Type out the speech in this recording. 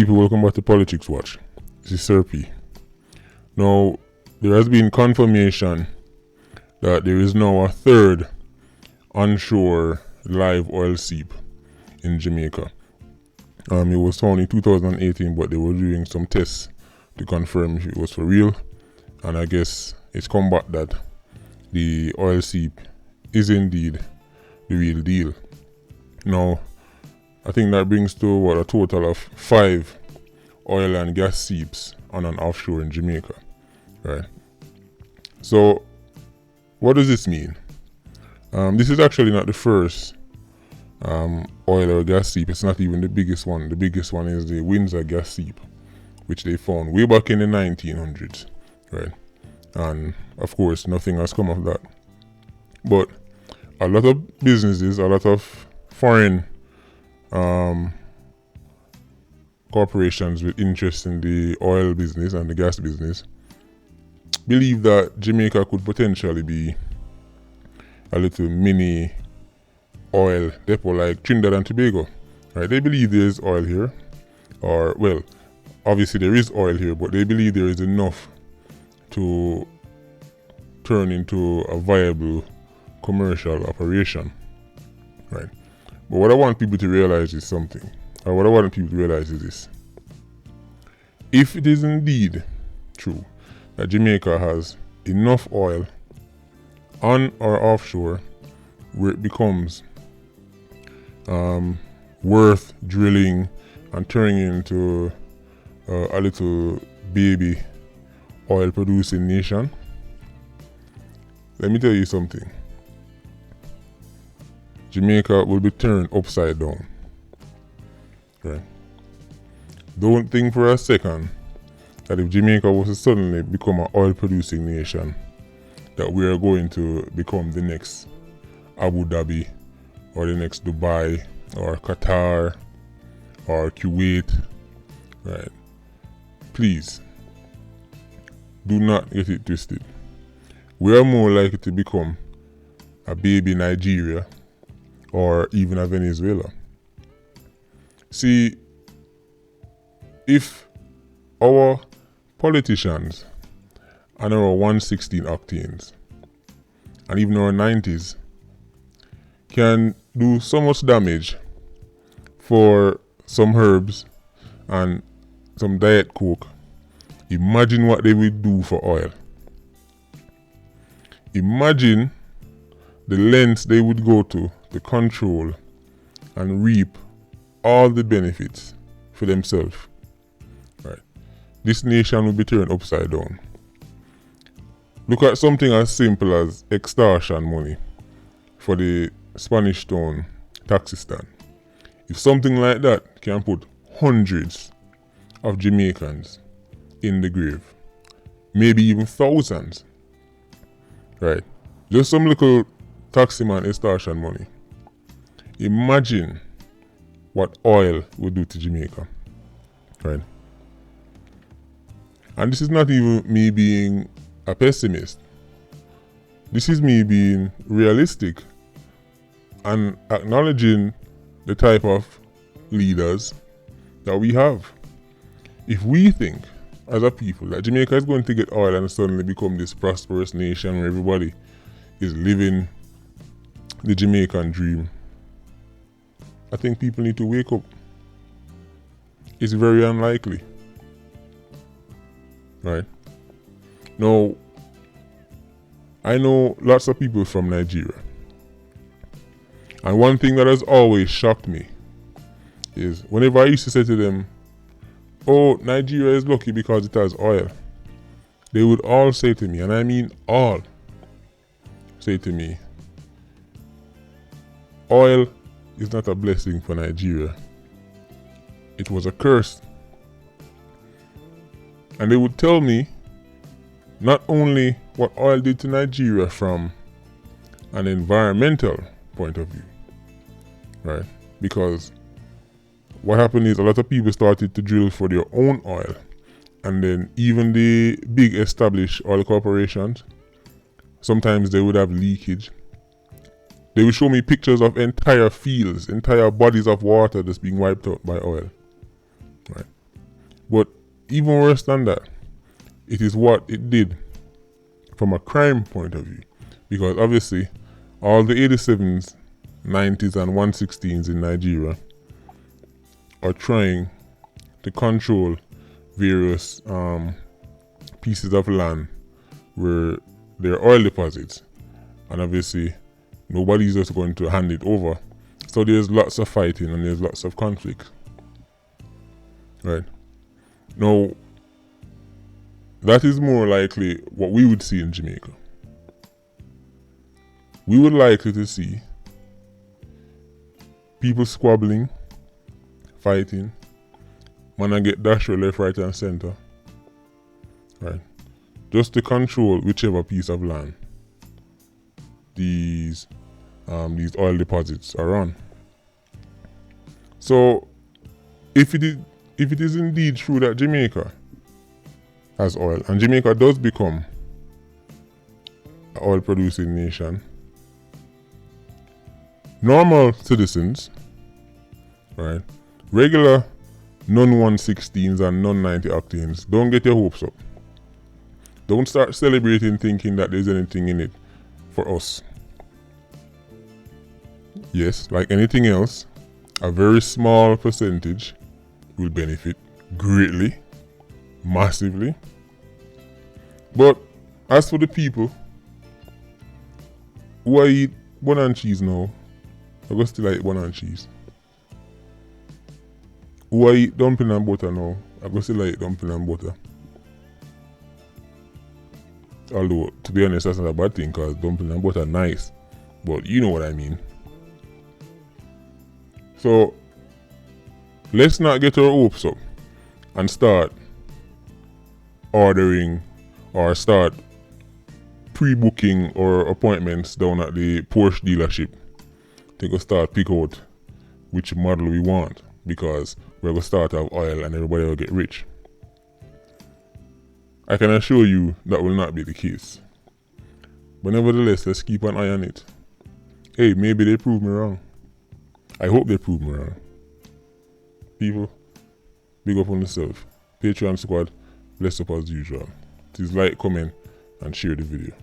people, welcome back to Politics Watch. This is Sir P. Now, there has been confirmation that there is now a third onshore live oil seep in Jamaica. It was found in 2018, but they were doing some tests to confirm if it was for real. And I guess it's come back that the oil seep is indeed the real deal. Now, I think that brings to a total of 5 oil and gas seeps on an offshore in Jamaica, right? So, what does this mean? This is actually not the first oil or gas seep. It's not even the biggest one. The biggest one is the Windsor gas seep, which they found way back in the 1900s, right? And of course, nothing has come of that. But a lot of businesses, a lot of foreign corporations with interest in the oil business and the gas business believe that Jamaica could potentially be a little mini oil depot like Trinidad and Tobago, right? They believe there is oil here, or well, obviously there is oil here, but they believe there is enough to turn into a viable commercial operation, right? But what I want people to realize is something, or what I want people to realize is this. If it is indeed true that Jamaica has enough oil on or offshore where it becomes worth drilling and turning into a little baby oil producing nation, let me tell you something. Jamaica will be turned upside down. Right? Don't think for a second that if Jamaica was to suddenly become an oil producing nation, that we are going to become the next Abu Dhabi or the next Dubai or Qatar or Kuwait. Right? Please, do not get it twisted. We are more likely to become a baby Nigeria or even a Venezuela. See, if our politicians and our 116 octanes and even our 90s can do so much damage for some herbs and some Diet Coke, imagine what they would do for oil. Imagine the lengths they would go to control and reap all the benefits for themselves. Right? This nation will be turned upside down. Look at something as simple as extortion money for the Spanish Town Taxistan. If something like that can put hundreds of Jamaicans in the grave, maybe even thousands, right? Just some little taximan extortion money. Imagine what oil would do to Jamaica, right? And this is not even me being a pessimist. This is me being realistic and acknowledging the type of leaders that we have. If we think as a people that Jamaica is going to get oil and suddenly become this prosperous nation where everybody is living the Jamaican dream, I think people need to wake up. It's very unlikely. Right? Now, I know lots of people from Nigeria. And one thing that has always shocked me is whenever I used to say to them, oh, Nigeria is lucky because it has oil, they would all say to me, and I mean all, say to me, oil is not a blessing for Nigeria. It was a curse. And they would tell me not only what oil did to Nigeria from an environmental point of view, right? Because what happened is a lot of people started to drill for their own oil, and then even the big established oil corporations, sometimes they would have leakage. They would show me pictures of entire fields, entire bodies of water just being wiped out by oil. Right? But even worse than that, it is what it did from a crime point of view. Because obviously, all the 87s, 90s, and 116s in Nigeria are trying to control various pieces of land where there are oil deposits. And obviously, nobody's just going to hand it over. So there's lots of fighting and there's lots of conflict. Right? Now, that is more likely what we would see in Jamaica. We would likely to see people squabbling, fighting, man and get dashed left, right, and center. Right? Just to control whichever piece of land these oil deposits are on. So, if it is indeed true that Jamaica has oil, and Jamaica does become an oil-producing nation, normal citizens, right, regular non-116s and non-90 octanes, don't get your hopes up. Don't start celebrating thinking that there's anything in it for us. Yes, like anything else, a very small percentage will benefit greatly, massively. But as for the people who I eat bun and cheese now, I go still eat bun and cheese. Who I eat dumpling and butter now, I go still eat dumpling and butter. Although, to be honest, that's not a bad thing because dumpling and butter are nice. But you know what I mean. So, let's not get our hopes up and start ordering or start pre-booking our appointments down at the Porsche dealership to go start pick out which model we want, because we're going to start have oil and everybody will get rich. I can assure you that will not be the case. But nevertheless, let's keep an eye on it. Hey, maybe they prove me wrong. I hope they prove me wrong. People, big up on yourself. Patreon squad, bless up as usual. Please like, comment, and share the video.